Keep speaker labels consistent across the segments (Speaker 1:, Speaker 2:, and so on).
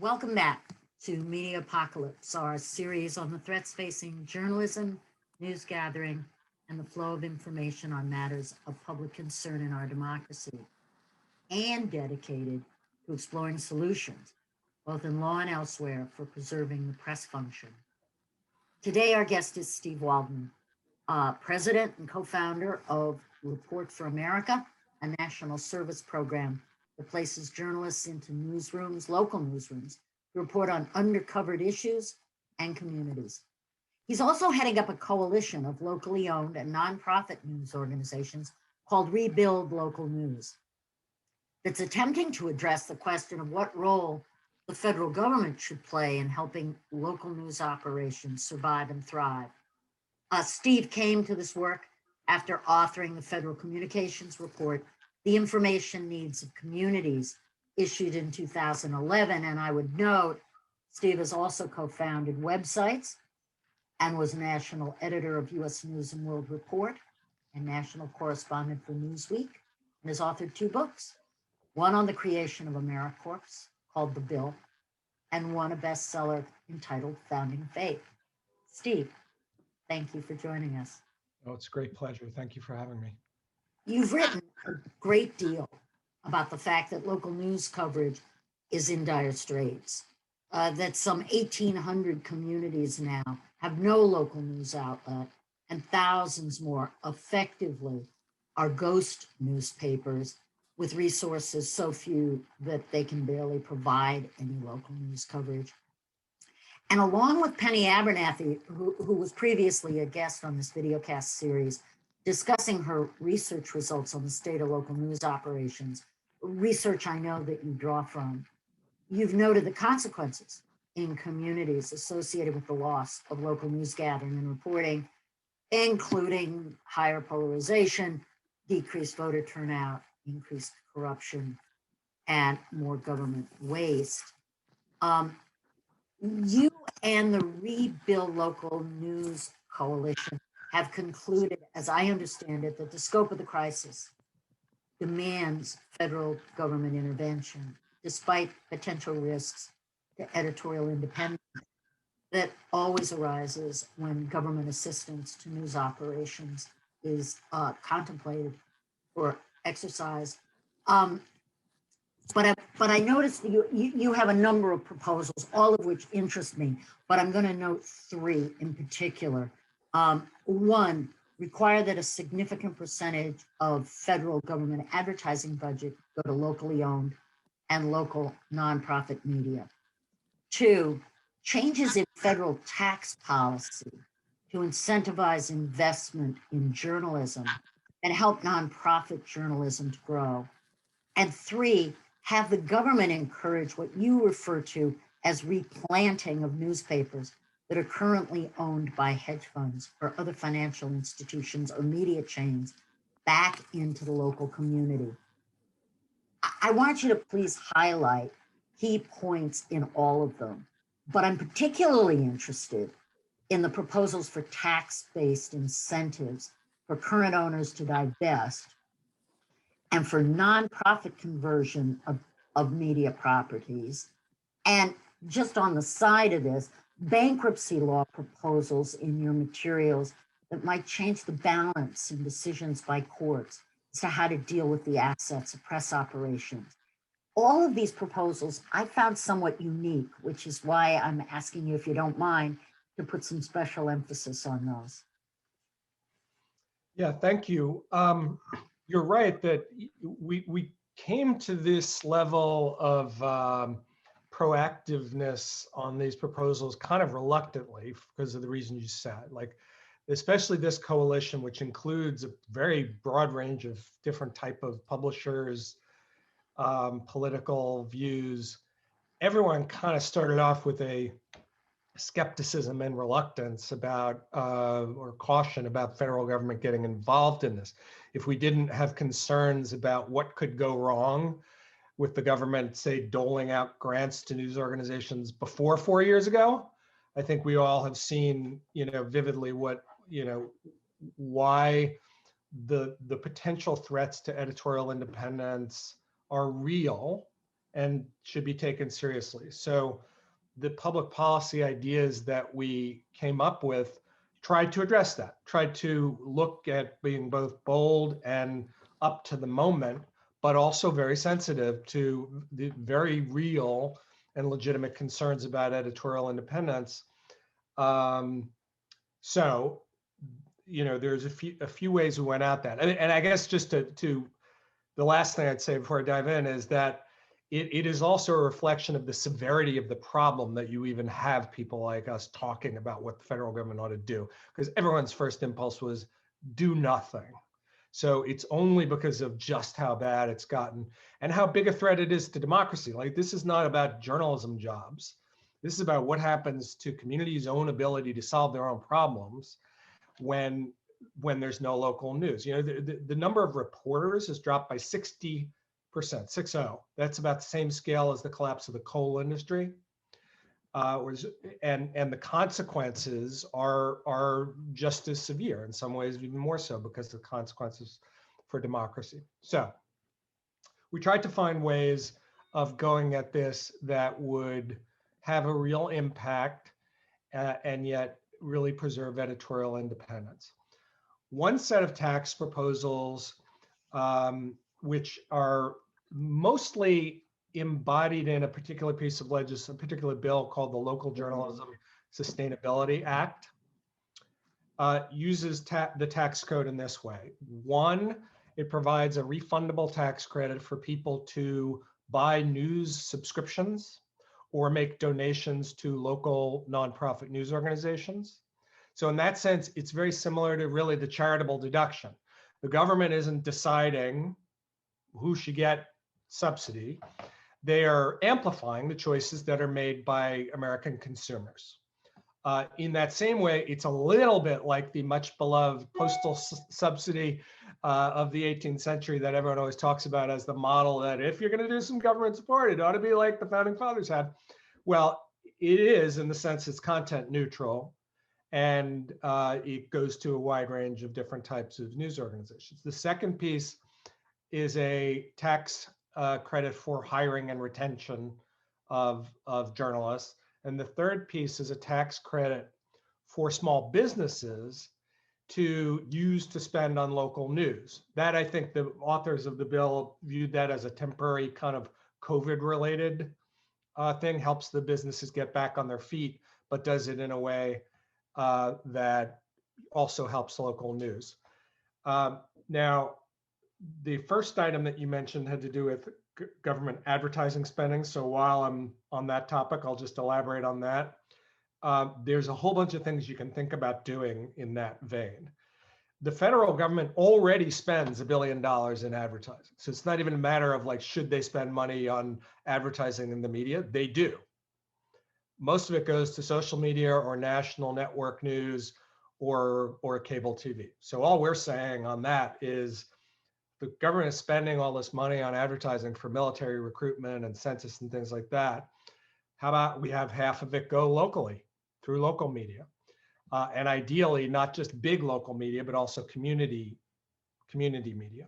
Speaker 1: Welcome back to Media Apocalypse, our series on the threats facing journalism, news gathering, and the flow of information on matters of public concern in our democracy, and dedicated to exploring solutions, both in law and elsewhere, for preserving the press function. Today, our guest is Steve Waldman, president and co-founder of Report for America, a national service program that places journalists into newsrooms, local newsrooms, to report on undercovered issues and communities. He's also heading up a coalition of locally owned and nonprofit news organizations called Rebuild Local News that's attempting to address the question of what role the federal government should play in helping local news operations survive and thrive. Steve came to this work after authoring the Federal Communications Report, The Information Needs of Communities, issued in 2011. And I would note, Steve has also co-founded websites and was national editor of U.S. News and World Report and national correspondent for Newsweek, and has authored 2 books, one on the creation of AmeriCorps called The Bill, and one a bestseller entitled Founding Faith. Steve, thank you for joining us.
Speaker 2: Oh, it's a great pleasure. Thank you for having me.
Speaker 1: You've written a great deal about the fact that local news coverage is in dire straits, that some 1,800 communities now have no local news outlet, and thousands more effectively are ghost newspapers with resources so few that they can barely provide any local news coverage. And along with Penny Abernathy, who was previously a guest on this videocast series, discussing her research results on the state of local news operations, research I know that you draw from, you've noted the consequences in communities associated with the loss of local news gathering and reporting, including higher polarization, decreased voter turnout, increased corruption, and more government waste. You and the Rebuild Local News Coalition have concluded, as I understand it, that the scope of the crisis demands federal government intervention, despite potential risks to editorial independence that always arises when government assistance to news operations is contemplated or exercised. But I noticed that you have a number of proposals, all of which interest me, but I'm going to note 3 in particular. 1, require that a significant percentage of federal government advertising budget go to locally owned and local nonprofit media. 2, changes in federal tax policy to incentivize investment in journalism and help nonprofit journalism to grow. And 3, have the government encourage what you refer to as replanting of newspapers that are currently owned by hedge funds or other financial institutions or media chains back into the local community. I want you to please highlight key points in all of them, but I'm particularly interested in the proposals for tax-based incentives for current owners to divest and for nonprofit conversion of media properties. And just on the side of this, bankruptcy law proposals in your materials that might change the balance in decisions by courts as to how to deal with the assets of press operations. All of these proposals I found somewhat unique, which is why I'm asking you, if you don't mind, to put some special emphasis on those.
Speaker 2: Yeah, thank you. You're right that we came to this level of proactiveness on these proposals kind of reluctantly because of the reason you said, like, especially this coalition, which includes a very broad range of different type of publishers, political views. Everyone kind of started off with a skepticism and reluctance about, or caution about federal government getting involved in this. If we didn't have concerns about what could go wrong with the government, say, doling out grants to news organizations before 4 years ago, I think we all have seen, vividly what, why the potential threats to editorial independence are real and should be taken seriously. So the public policy ideas that we came up with tried to address that, tried to look at being both bold and up to the moment, but also very sensitive to the very real and legitimate concerns about editorial independence. So, there's a few ways we went at that. And I guess just to the last thing I'd say before I dive in is that it is also a reflection of the severity of the problem that you even have people like us talking about what the federal government ought to do, because everyone's first impulse was do nothing. So it's only because of just how bad it's gotten and how big a threat it is to democracy. Like, this is not about journalism jobs. This is about what happens to communities' own ability to solve their own problems when there's no local news. The number of reporters has dropped by 60%, 60. That's about the same scale as the collapse of the coal industry. And the consequences are just as severe, in some ways even more so, because of the consequences for democracy. So we tried to find ways of going at this that would have a real impact and yet really preserve editorial independence. One set of tax proposals, which are mostly embodied in a particular piece of legislation, a particular bill called the Local Journalism Sustainability Act, uses the tax code in this way. One, it provides a refundable tax credit for people to buy news subscriptions or make donations to local nonprofit news organizations. So in that sense, it's very similar to really the charitable deduction. The government isn't deciding who should get subsidy. They are amplifying the choices that are made by American consumers. In that same way, it's a little bit like the much beloved postal subsidy of the 18th century that everyone always talks about as the model that if you're going to do some government support, it ought to be like the founding fathers had. Well, it is, in the sense it's content neutral, and it goes to a wide range of different types of news organizations. The second piece is a tax credit for hiring and retention of journalists. And the third piece is a tax credit for small businesses to use to spend on local news. That, I think the authors of the bill viewed that as a temporary kind of COVID-related thing, helps the businesses get back on their feet, but does it in a way that also helps local news. Now, the first item that you mentioned had to do with government advertising spending. So while I'm on that topic, I'll just elaborate on that. There's a whole bunch of things you can think about doing in that vein. The federal government already spends $1 billion in advertising. So it's not even a matter of like, should they spend money on advertising in the media? They do. Most of it goes to social media or national network news or cable TV. So all we're saying on that is, the government is spending all this money on advertising for military recruitment and census and things like that. How about we have half of it go locally through local media? And ideally, not just big local media, but also community media.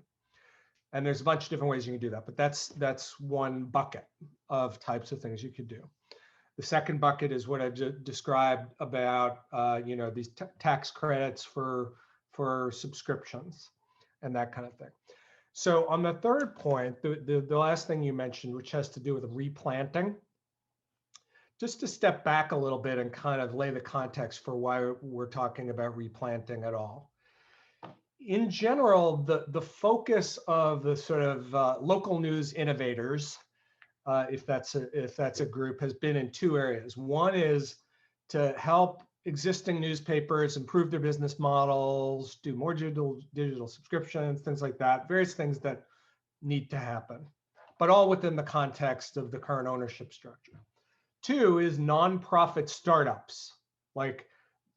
Speaker 2: And there's a bunch of different ways you can do that, but that's one bucket of types of things you could do. The second bucket is what I've described about these tax credits for subscriptions and that kind of thing. So on the third point, the last thing you mentioned, which has to do with replanting, just to step back a little bit and kind of lay the context for why we're talking about replanting at all. In general, the focus of the sort of local news innovators, if that's a group, has been in two areas. One is to help existing newspapers improve their business models, do more digital subscriptions, things like that, various things that need to happen, but all within the context of the current ownership structure. Two is nonprofit startups. Like,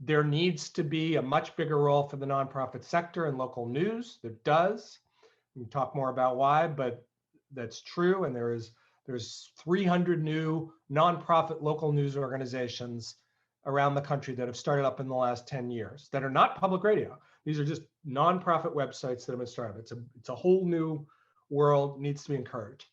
Speaker 2: there needs to be a much bigger role for the nonprofit sector in local news. There does. We can talk more about why, but that's true. And there's 300 new nonprofit local news organizations around the country that have started up in the last 10 years that are not public radio. These are just nonprofit websites that have been started. It's a whole new world, needs to be encouraged.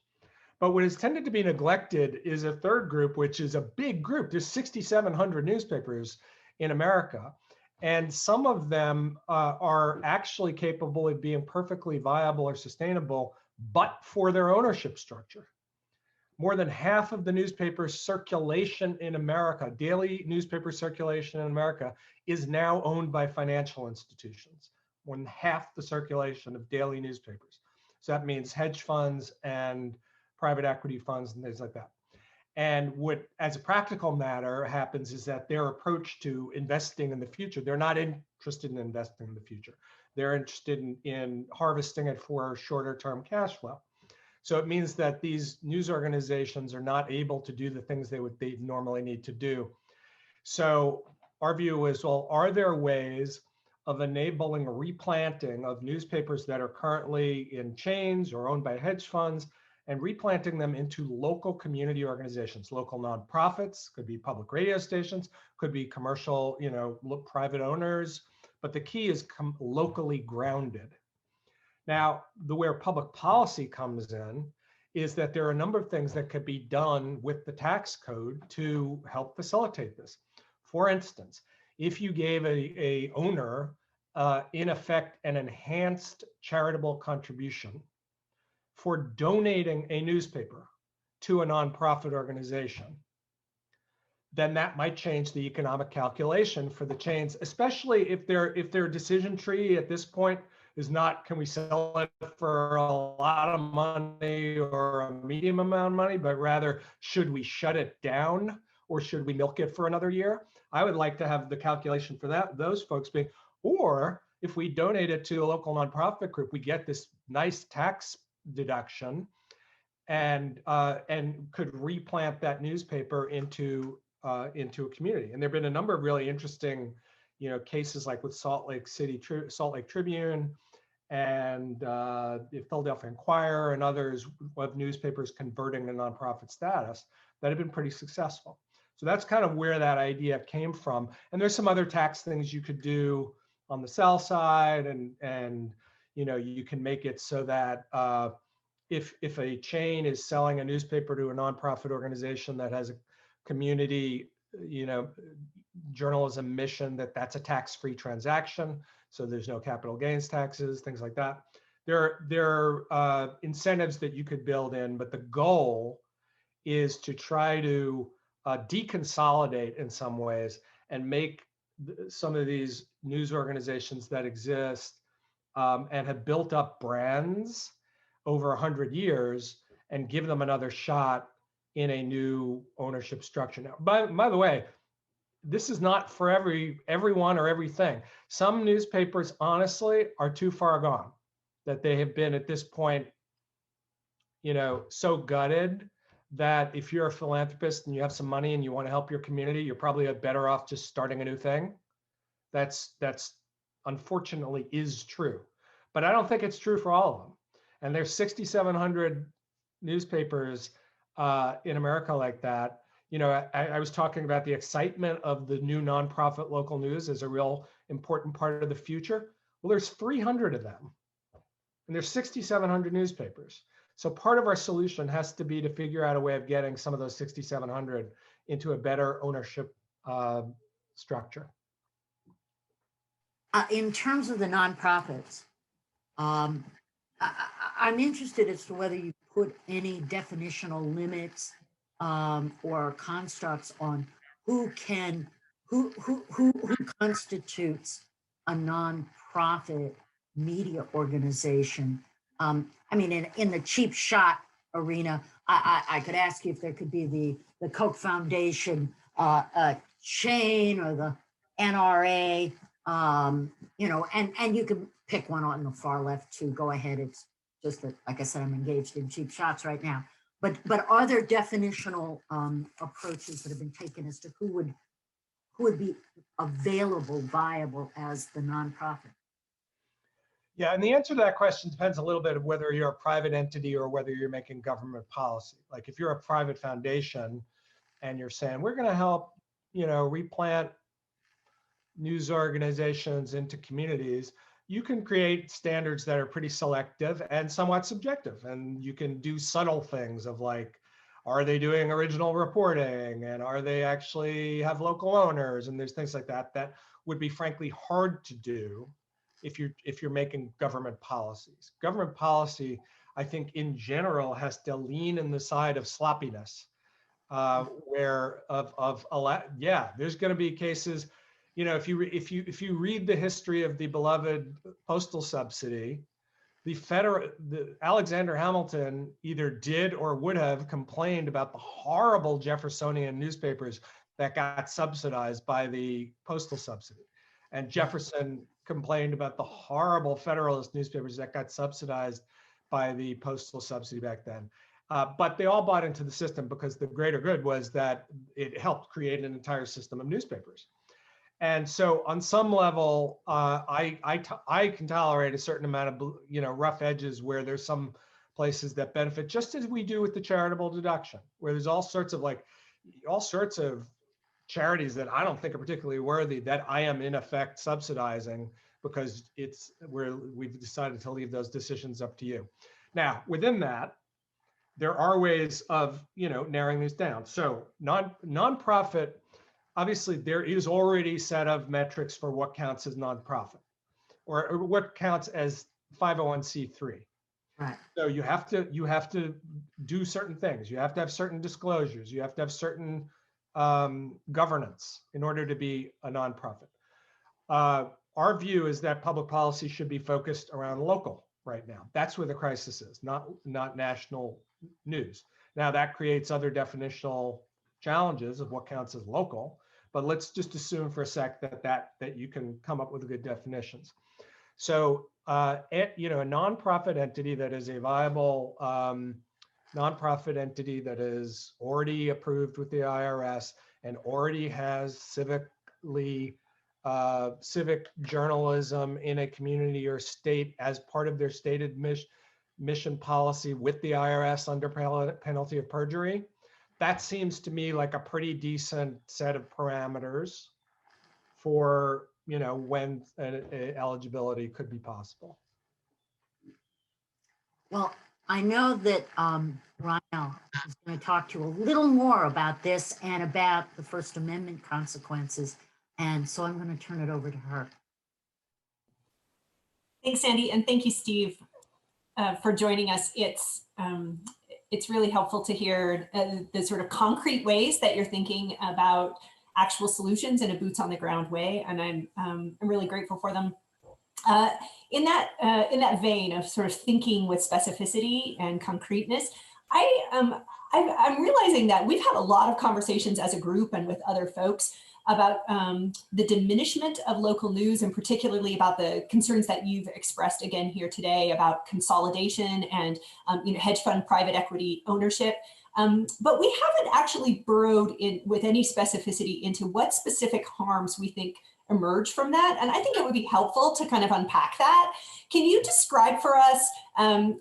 Speaker 2: But what has tended to be neglected is a third group, which is a big group. There's 6,700 newspapers in America. And some of them are actually capable of being perfectly viable or sustainable, but for their ownership structure. More than half of the newspaper circulation in America, daily newspaper circulation in America, is now owned by financial institutions. More than half the circulation of daily newspapers. So that means hedge funds and private equity funds and things like that. And what, as a practical matter, happens is that their approach to investing in the future, they're not interested in investing in the future. They're interested in harvesting it for shorter term cash flow. So it means that these news organizations are not able to do the things they normally need to do. So our view is, well, are there ways of enabling replanting of newspapers that are currently in chains or owned by hedge funds, and replanting them into local community organizations, local nonprofits, could be public radio stations, could be commercial, private owners, but the key is locally grounded. Now, where public policy comes in is that there are a number of things that could be done with the tax code to help facilitate this. For instance, if you gave a owner, in effect, an enhanced charitable contribution for donating a newspaper to a nonprofit organization, then that might change the economic calculation for the chains, especially if their decision tree at this point is not, can we sell it for a lot of money or a medium amount of money, but rather, should we shut it down or should we milk it for another year? I would like to have the calculation for that, those folks being, or if we donate it to a local nonprofit group, we get this nice tax deduction and could replant that newspaper into a community. And there've been a number of really interesting, cases like with Salt Lake Tribune and the Philadelphia Inquirer and others of newspapers converting to nonprofit status that have been pretty successful. So that's kind of where that idea came from. And there's some other tax things you could do on the sell side, and you can make it so that if a chain is selling a newspaper to a nonprofit organization that has a community, journalism mission, that's a tax-free transaction. So there's no capital gains taxes, things like that. There are incentives that you could build in, but the goal is to try to deconsolidate in some ways and make some of these news organizations that exist and have built up brands over 100 years and give them another shot in a new ownership structure. Now, by the way, this is not for everyone or everything. Some newspapers, honestly, are too far gone, that they have been at this point, so gutted that if you're a philanthropist and you have some money and you want to help your community, you're probably better off just starting a new thing. That's unfortunately is true, but I don't think it's true for all of them. And there's 6,700 newspapers in America like that. I was talking about the excitement of the new nonprofit local news as a real important part of the future. Well, there's 300 of them, and there's 6,700 newspapers. So part of our solution has to be to figure out a way of getting some of those 6,700 into a better ownership structure.
Speaker 1: In terms of the nonprofits, I'm interested as to whether you put any definitional limits or constructs on who constitutes a nonprofit media organization. In the cheap shot arena, I could ask you if there could be the Koch Foundation chain or the NRA, and you can pick one on the far left to go ahead. It's just that, like I said, I'm engaged in cheap shots right now. But are there definitional approaches that have been taken as to who would be available, viable as the nonprofit?
Speaker 2: Yeah, and the answer to that question depends a little bit of whether you're a private entity or whether you're making government policy. Like if you're a private foundation and you're saying, we're going to help, replant news organizations into communities, you can create standards that are pretty selective and somewhat subjective. And you can do subtle things of like, are they doing original reporting? And are they actually have local owners? And there's things like that that would be frankly hard to do if you're making government policies. Government policy, I think in general, has to lean in the side of sloppiness, yeah, there's going to be cases, if you read the history of the beloved postal subsidy, the Alexander Hamilton either did or would have complained about the horrible Jeffersonian newspapers that got subsidized by the postal subsidy. And Jefferson complained about the horrible Federalist newspapers that got subsidized by the postal subsidy back then. But they all bought into the system because the greater good was that it helped create an entire system of newspapers. And so on some level, I can tolerate a certain amount of rough edges where there's some places that benefit, just as we do with the charitable deduction, where there's all sorts of charities that I don't think are particularly worthy that I am in effect subsidizing because we've decided to leave those decisions up to you. Now, within that, there are ways of narrowing these down. So nonprofit, obviously there is already a set of metrics for what counts as nonprofit or what counts as 501c3.
Speaker 1: Right.
Speaker 2: So you have to do certain things. You have to have certain disclosures. You have to have certain governance in order to be a nonprofit. Our view is that public policy should be focused around local right now. That's where the crisis is, not national news. Now that creates other definitional challenges of what counts as local, but let's just assume for a sec that you can come up with good definitions. So a nonprofit entity that is a viable nonprofit entity that is already approved with the IRS and already has civic journalism in a community or state as part of their stated mission policy with the IRS under penalty of perjury. That seems to me like a pretty decent set of parameters for when eligibility could be possible.
Speaker 1: Well, I know that RonNell is going to talk to you a little more about this and about the First Amendment consequences. And so I'm going to turn it over to her.
Speaker 3: Thanks, Sandy, and thank you, Steve, for joining us. It's really helpful to hear the sort of concrete ways that you're thinking about actual solutions in a boots on the ground way, and I'm really grateful for them. In that vein of sort of thinking with specificity and concreteness, I'm realizing that we've had a lot of conversations as a group and with other folks about the diminishment of local news, and particularly about the concerns that you've expressed again here today about consolidation and hedge fund private equity ownership. But we haven't actually burrowed in with any specificity into what specific harms we think emerge from that. And I think it would be helpful to kind of unpack that. Can you describe for us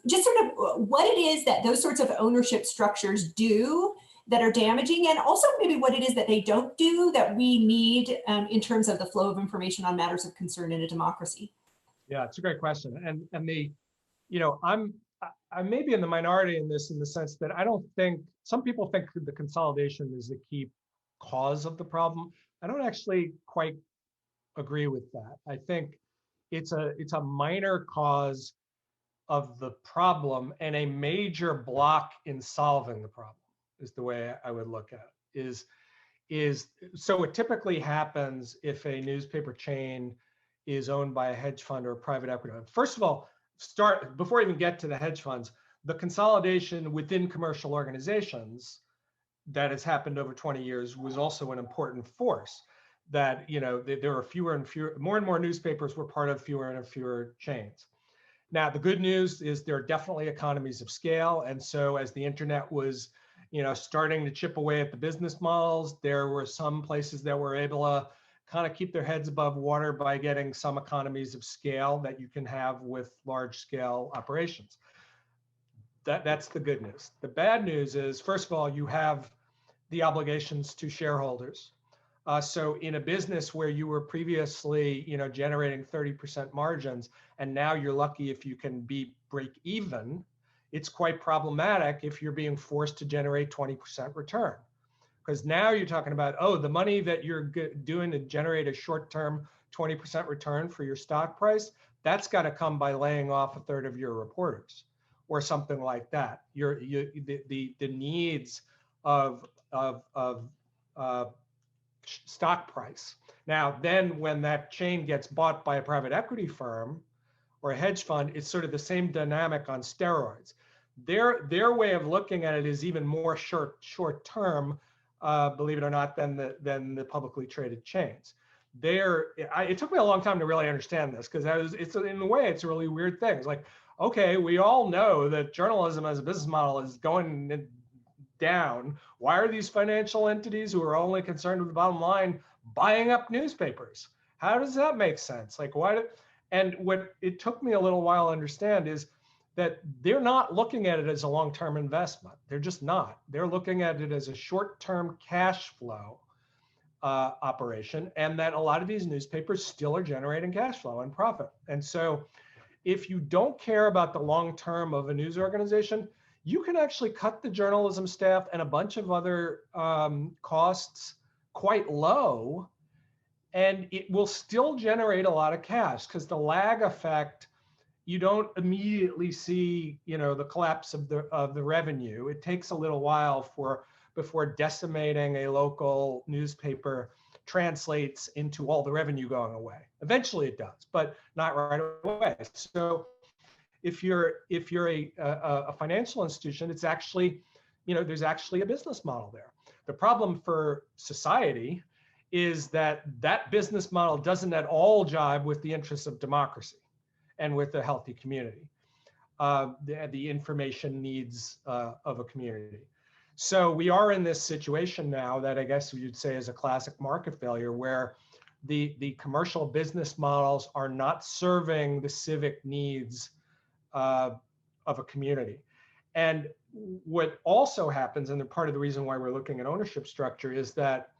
Speaker 3: just sort of what it is that those sorts of ownership structures do that are damaging, and also maybe what it is that they don't do that we need in terms of the flow of information on matters of concern in a democracy?
Speaker 2: Yeah, it's a great question. And I may be in the minority in this, in the sense that I don't think, some people think the consolidation is the key cause of the problem. I don't actually quite agree with that. I think it's a minor cause of the problem and a major block in solving the problem, is the way I would look at it. So it typically happens if a newspaper chain is owned by a hedge fund or a private equity. First of all, before I even get to the hedge funds, the consolidation within commercial organizations that has happened over 20 years was also an important force. That there are more and more newspapers were part of fewer and fewer chains. Now, the good news is there are definitely economies of scale, and so as the internet was starting to chip away at the business models, there were some places that were able to kind of keep their heads above water by getting some economies of scale that you can have with large scale operations. That's the good news. The bad news is, first of all, you have the obligations to shareholders So in a business where you were previously, generating 30% margins, and now you're lucky if you can be break even, it's quite problematic if you're being forced to generate 20% return. Because now you're talking about, oh, the money that you're doing to generate a short-term 20% return for your stock price, that's got to come by laying off a third of your reporters or something like that. The needs of stock price. Now, then when that chain gets bought by a private equity firm or a hedge fund, it's sort of the same dynamic on steroids. Their way of looking at it is even more short term, believe it or not, than the publicly traded chains. It took me a long time to really understand this, because it's in a way, it's a really weird thing. It's like, okay, we all know that journalism as a business model is going down. Why are these financial entities who are only concerned with the bottom line buying up newspapers? How does that make sense? Like, and what it took me a little while to understand is that they're not looking at it as a long-term investment. They're just not. They're looking at it as a short-term cash flow operation, and that a lot of these newspapers still are generating cash flow and profit. And so if you don't care about the long term of a news organization, you can actually cut the journalism staff and a bunch of other costs quite low, and it will still generate a lot of cash, because the lag effect, you don't immediately see, the collapse of the revenue. It takes a little while before decimating a local newspaper translates into all the revenue going away. Eventually it does, but not right away. So if you're a financial institution, it's actually, there's actually a business model there. The problem for society is that business model doesn't at all jibe with the interests of democracy and with a healthy community, the information needs of a community. So we are in this situation now that I guess you'd say is a classic market failure, where the commercial business models are not serving the civic needs of a community. And what also happens, and part of the reason why we're looking at ownership structure, is that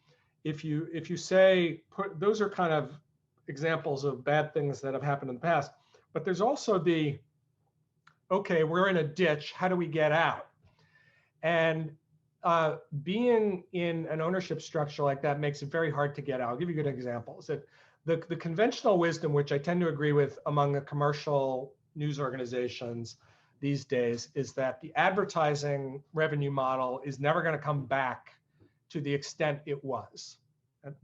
Speaker 2: if you say, those are kind of examples of bad things that have happened in the past, but there's also okay, we're in a ditch, how do we get out? And being in an ownership structure like that makes it very hard to get out. I'll give you good examples. That the conventional wisdom, which I tend to agree with among the commercial news organizations these days, is that the advertising revenue model is never going to come back to the extent it was,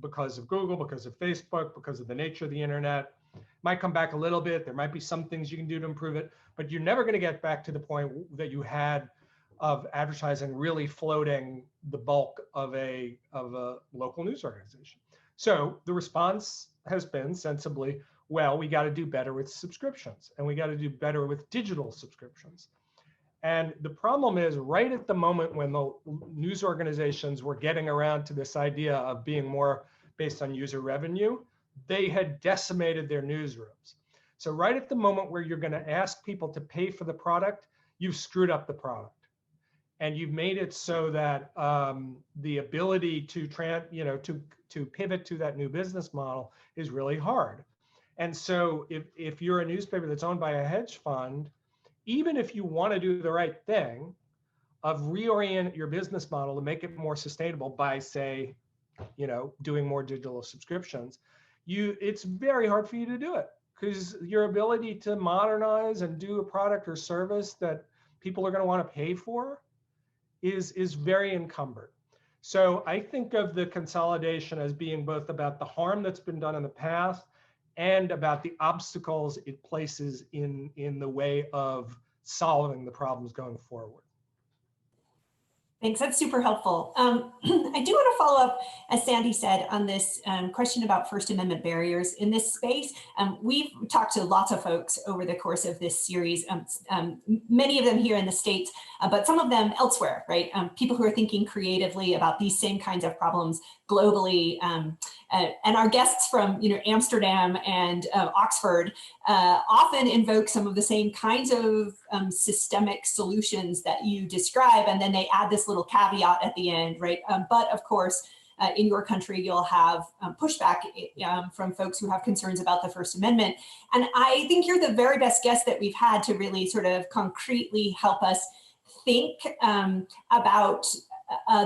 Speaker 2: because of Google, because of Facebook, because of the nature of the internet. It might come back a little bit. There might be some things you can do to improve it, but you're never going to get back to the point that you had of advertising really floating the bulk of a local news organization. So the response has been sensibly, well, we got to do better with subscriptions, and we got to do better with digital subscriptions. And the problem is, right at the moment when the news organizations were getting around to this idea of being more based on user revenue, they had decimated their newsrooms. So right at the moment where you're going to ask people to pay for the product, you've screwed up the product. And you've made it so that the ability to pivot to that new business model is really hard. And so if you're a newspaper that's owned by a hedge fund, even if you want to do the right thing of reorient your business model to make it more sustainable by, say, doing more digital subscriptions, it's very hard for you to do it, because your ability to modernize and do a product or service that people are going to want to pay for is very encumbered. So I think of the consolidation as being both about the harm that's been done in the past and about the obstacles it places in the way of solving the problems going forward.
Speaker 3: Thanks, that's super helpful. I do want to follow up, as Sandy said, on this question about First Amendment barriers in this space. We've talked to lots of folks over the course of this series, many of them here in the States, but some of them elsewhere, right? People who are thinking creatively about these same kinds of problems globally. And our guests from Amsterdam and Oxford often invoke some of the same kinds of systemic solutions that you describe, and then they add this little caveat at the end, right? But of course, in your country, you'll have pushback from folks who have concerns about the First Amendment. And I think you're the very best guest that we've had to really sort of concretely help us think about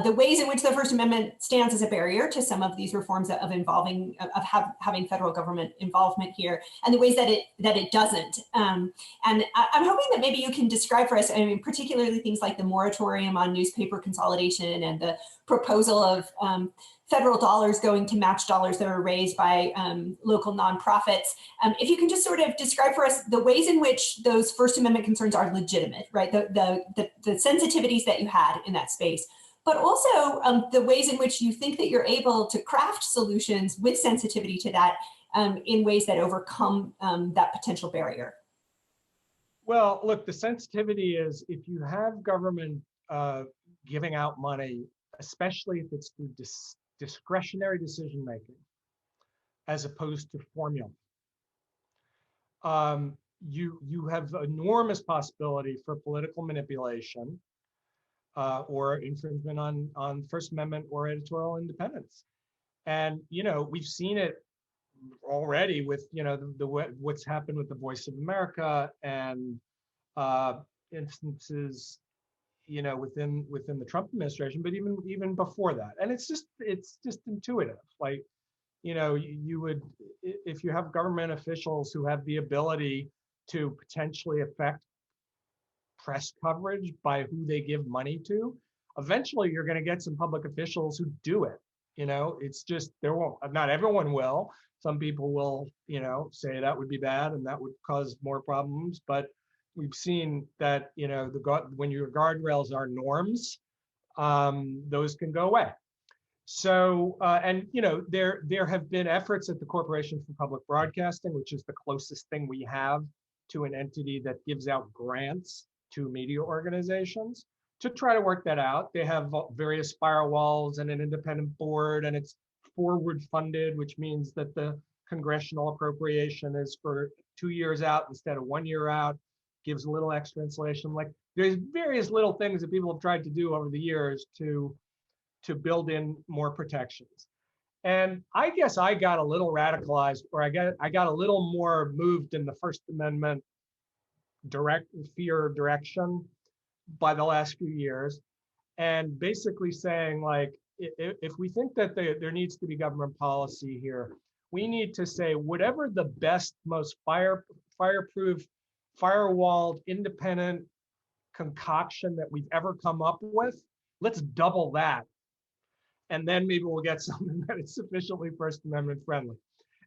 Speaker 3: the ways in which the First Amendment stands as a barrier to some of these reforms of having federal government involvement here, and the ways that it doesn't. And I'm hoping that maybe you can describe for us, I mean, particularly things like the moratorium on newspaper consolidation and the proposal of federal dollars going to match dollars that are raised by local nonprofits. If you can just sort of describe for us the ways in which those First Amendment concerns are legitimate, right? The sensitivities that you had in that space, but also the ways in which you think that you're able to craft solutions with sensitivity to that in ways that overcome that potential barrier.
Speaker 2: Well, look, the sensitivity is if you have government giving out money, especially if it's through discretionary decision-making, as opposed to formula, you have enormous possibility for political manipulation or infringement on First Amendment or editorial independence. And, we've seen it already with, what's happened with the Voice of America and instances, within the Trump administration, but even before that. And it's just intuitive. Like, you would, if you have government officials who have the ability to potentially affect press coverage by who they give money to, eventually you're going to get some public officials who do it. It's just, not everyone will. Some people will, say that would be bad and that would cause more problems. But we've seen that, when your guardrails are norms, those can go away. So, and there have been efforts at the Corporation for Public Broadcasting, which is the closest thing we have to an entity that gives out grants to media organizations, to try to work that out. They have various firewalls and an independent board, and it's forward funded, which means that the congressional appropriation is for 2 years out instead of 1 year out, gives a little extra insulation. Like, there's various little things that people have tried to do over the years to build in more protections. And I guess I got a little radicalized, or I got a little more moved in the First Amendment direction by the last few years, and basically saying, like, if we think that there needs to be government policy here, we need to say whatever the best, most fireproof, firewalled, independent concoction that we've ever come up with, let's double that. And then maybe we'll get something that is sufficiently First Amendment friendly.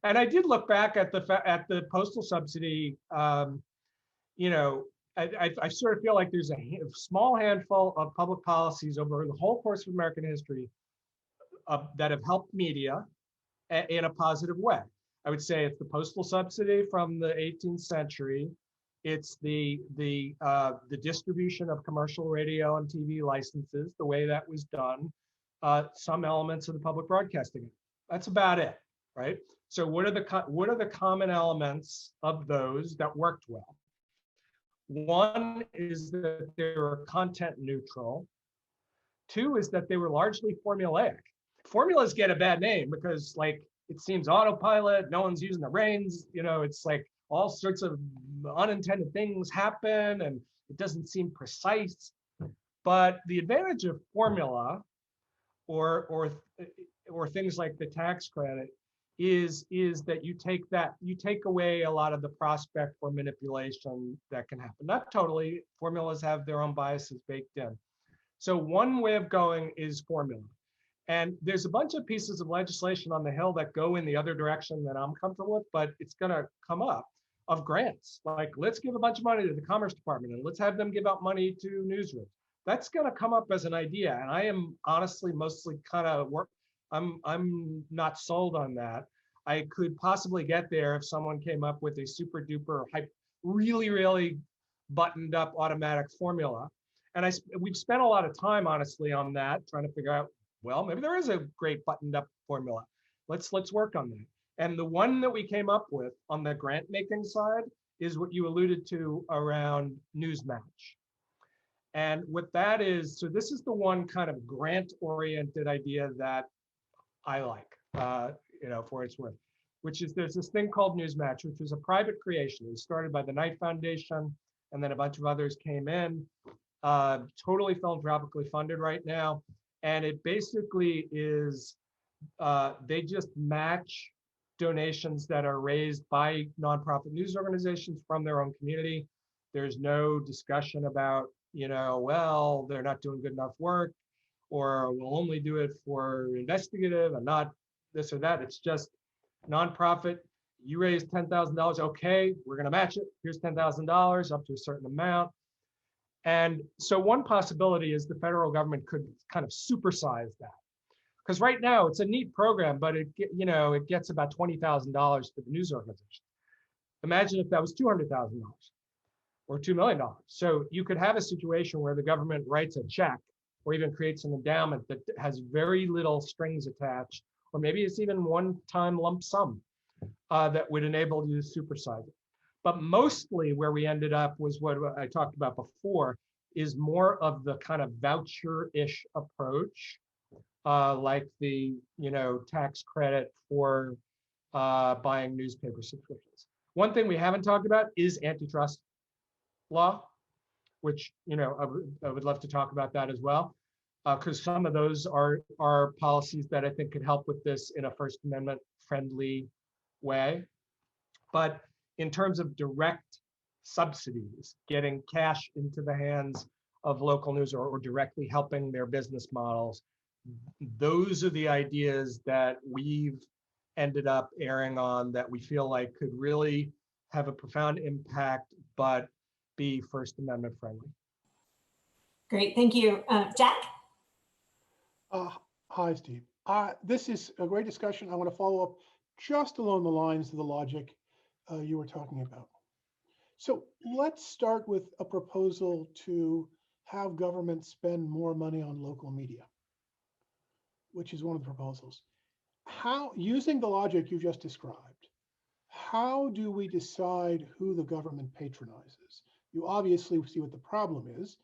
Speaker 2: And I did look back at the postal subsidy. I sort of feel like there's a small handful of public policies over the whole course of American history that have helped media in a positive way. I would say it's the postal subsidy from the 18th century. It's the distribution of commercial radio and TV licenses, the way that was done. Some elements of the public broadcasting. That's about it, right? So what are the common elements of those that worked well? One is that they were content neutral. Two is that they were largely formulaic. Formulas get a bad name because, like, it seems autopilot, no one's using the reins, it's like all sorts of unintended things happen and it doesn't seem precise. But the advantage of formula or things like the tax credit is that you take away a lot of the prospect for manipulation that can happen. Not totally, formulas have their own biases baked in. So one way of going is formula. And there's a bunch of pieces of legislation on the Hill that go in the other direction that I'm comfortable with, but it's gonna come up, of grants. Like, let's give a bunch of money to the Commerce Department and let's have them give out money to newsrooms. That's gonna come up as an idea. And I am honestly mostly I'm not sold on that. I could possibly get there if someone came up with a super duper really, really buttoned up automatic formula. And we've spent a lot of time, honestly, on that, trying to figure out, well, maybe there is a great buttoned up formula. Let's work on that. And the one that we came up with on the grant making side is what you alluded to around Newsmatch. And what that is, so this is the one kind of grant oriented idea that I like, for its worth, which is there's this thing called Newsmatch, which was a private creation. It was started by the Knight Foundation, and then a bunch of others came in, totally philanthropically funded right now. And it basically is, they just match donations that are raised by nonprofit news organizations from their own community. There's no discussion about, well, they're not doing good enough work, or we'll only do it for investigative and not this or that. It's just nonprofit. You raised $10,000. Okay, we're going to match it. Here's $10,000 up to a certain amount. And so one possibility is the federal government could kind of supersize that. Because right now it's a neat program, but it gets about $20,000 for the news organization. Imagine if that was $200,000 or $2 million. So you could have a situation where the government writes a check or even creates an endowment that has very little strings attached, or maybe it's even one-time lump sum that would enable you to supersize it. But mostly where we ended up was what I talked about before, is more of the kind of voucher-ish approach, like the tax credit for buying newspaper subscriptions. One thing we haven't talked about is antitrust law, which I would love to talk about that as well, because some of those are policies that I think could help with this in a First Amendment friendly way. But in terms of direct subsidies, getting cash into the hands of local news or directly helping their business models, those are the ideas that we've ended up erring on that we feel like could really have a profound impact, but be First Amendment friendly.
Speaker 3: Great, thank you. Jack?
Speaker 4: Hi, Steve. This is a great discussion. I want to follow up just along the lines of the logic you were talking about. So let's start with a proposal to have government spend more money on local media, which is one of the proposals. How, using the logic you just described, how do we decide who the government patronizes? You obviously see what the problem is.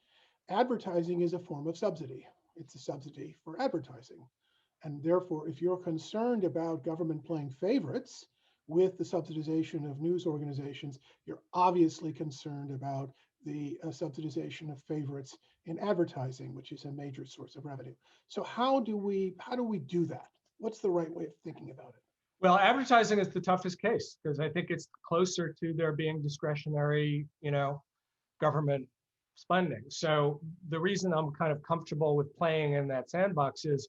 Speaker 4: Advertising is a form of subsidy. It's a subsidy for advertising. And therefore, if you're concerned about government playing favorites with the subsidization of news organizations, you're obviously concerned about the subsidization of favorites in advertising, which is a major source of revenue. So how do we do that? What's the right way of thinking about it?
Speaker 2: Well, advertising is the toughest case because I think it's closer to there being discretionary, government spending. So the reason I'm kind of comfortable with playing in that sandbox is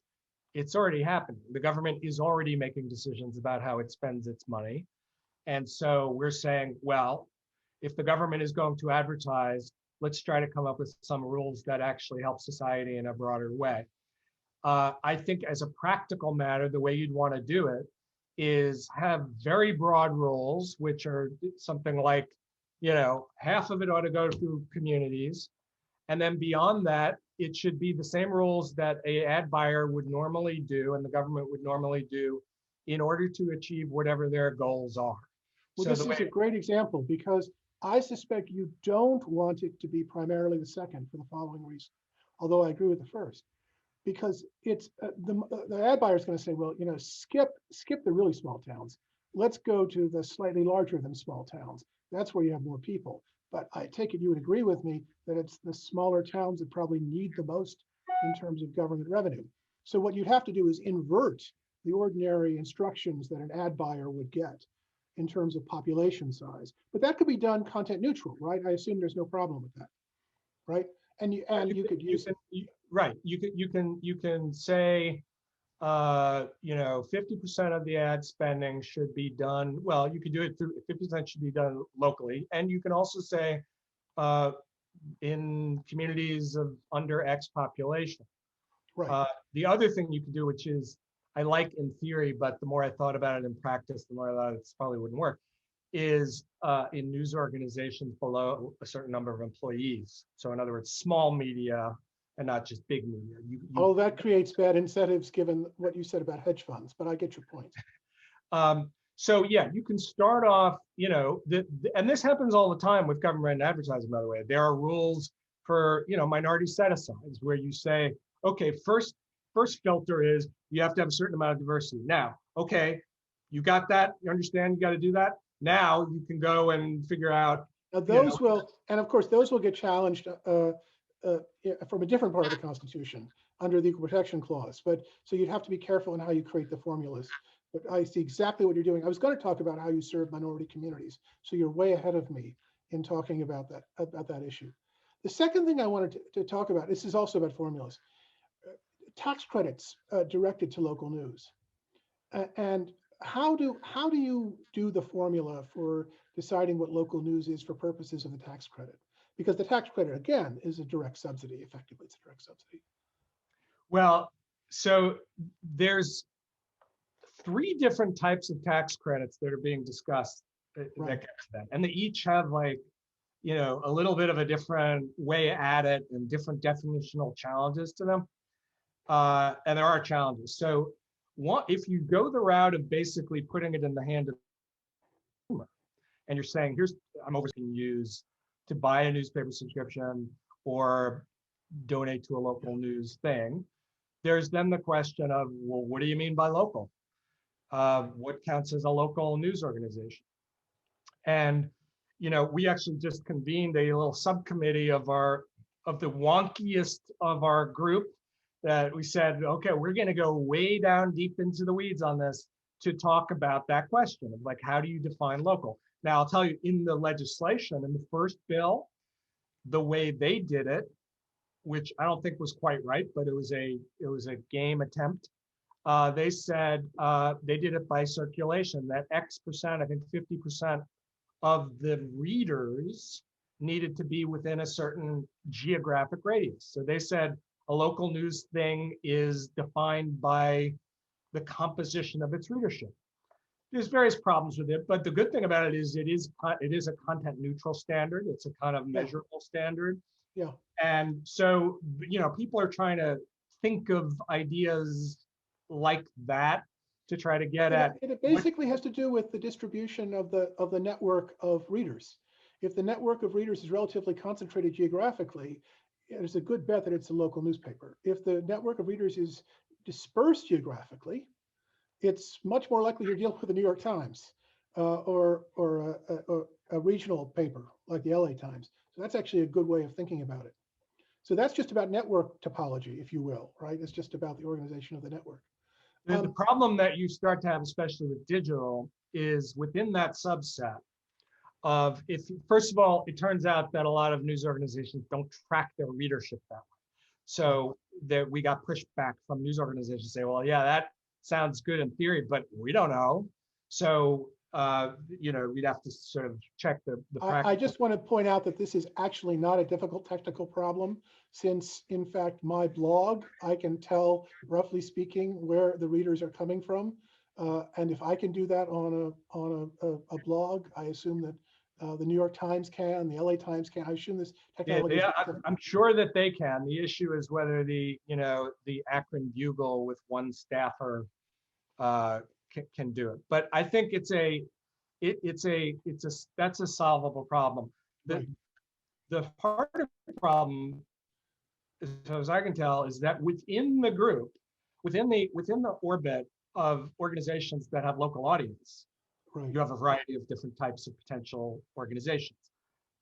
Speaker 2: it's already happening. The government is already making decisions about how it spends its money. And so we're saying, well, if the government is going to advertise, let's try to come up with some rules that actually help society in a broader way. I think as a practical matter, the way you'd want to do it is have very broad rules, which are something like, half of it ought to go through communities. And then beyond that, it should be the same rules that an ad buyer would normally do and the government would normally do in order to achieve whatever their goals are.
Speaker 4: Well, this is a great example because I suspect you don't want it to be primarily the second for the following reason, although I agree with the first. Because it's the ad buyer is going to say, well, skip the really small towns. Let's go to the slightly larger than small towns. That's where you have more people. But I take it you would agree with me that it's the smaller towns that probably need the most in terms of government revenue. So what you'd have to do is invert the ordinary instructions that an ad buyer would get in terms of population size. But that could be done content neutral, right? I assume there's no problem with that, right? And you could use it.
Speaker 2: Right. You can say, 50% of the ad spending should be done. Well, you could do it through 50% should be done locally, and you can also say in communities of under X population.
Speaker 4: Right.
Speaker 2: The other thing you can do, which is I like in theory, but the more I thought about it in practice, the more I thought it probably wouldn't work, is in news organizations below a certain number of employees. So in other words, small media and not just big media.
Speaker 4: That creates bad incentives given what you said about hedge funds, but I get your point.
Speaker 2: So yeah, you can start off, and this happens all the time with government advertising, by the way. There are rules for, minority set-asides where you say, okay, first, first filter is you have to have a certain amount of diversity. Now, okay, you got that, you understand you got to do that. Now you can go and figure out.
Speaker 4: Now those will, and of course, those will get challenged from a different part of the Constitution under the Equal Protection Clause. But so you'd have to be careful in how you create the formulas. But I see exactly what you're doing. I was going to talk about how you serve minority communities. So you're way ahead of me in talking about that issue. The second thing I wanted to talk about, this is also about formulas, tax credits directed to local news. And how do you do the formula for deciding what local news is for purposes of the tax credit? Because the tax credit, again, is a direct subsidy. Effectively, it's a direct subsidy.
Speaker 2: Well, so there's 3 different types of tax credits that are being discussed that get to that. And they each have like, you know, a little bit of a different way at it and different definitional challenges to them. And there are challenges. So if you go the route of basically putting it in the hand of the consumer, and you're saying, I'm overseeing use to buy a newspaper subscription or donate to a local news thing, there's then the question of, well, what do you mean by local? What counts as a local news organization? And, you know, we actually just convened a little subcommittee of the wonkiest of our group that we said, okay, we're going to go way down deep into the weeds on this to talk about that question of like, how do you define local? Now, I'll tell you, in the legislation, in the first bill, the way they did it, which I don't think was quite right, but it was a game attempt. They said they did it by circulation, that X percent, I think 50% of the readers needed to be within a certain geographic radius. So they said a local news thing is defined by the composition of its readership. There's various problems with it, but the good thing about it is it is a content neutral standard. It's a kind of measurable standard.
Speaker 4: Yeah.
Speaker 2: And so, you know, people are trying to think of ideas like that to try to get at.
Speaker 4: It basically has to do with the distribution of the network of readers. If the network of readers is relatively concentrated geographically, there's a good bet that it's a local newspaper. If the network of readers is dispersed geographically, it's much more likely to deal with the New York Times or a regional paper like the LA Times. So that's actually a good way of thinking about it. So that's just about network topology, if you will, right? It's just about the organization of the network.
Speaker 2: The problem that you start to have, especially with digital, is within that subset of, first of all, it turns out that a lot of news organizations don't track their readership that way. So that we got pushback from news organizations say, well, yeah, that sounds good in theory, but we don't know. So, you know, we'd have to sort of check the practice.
Speaker 4: I just want to point out that this is actually not a difficult technical problem, since in fact, my blog, I can tell, roughly speaking, where the readers are coming from. And if I can do that on a blog, I assume that the New York Times can, the LA Times can. I assume this technology.
Speaker 2: Yeah, I'm sure that they can. The issue is whether the Akron Bugle with one staffer can do it. But I think that's a solvable problem. The harder problem, as far as I can tell, is that within the group, within the orbit of organizations that have local audience, you have a variety of different types of potential organizations.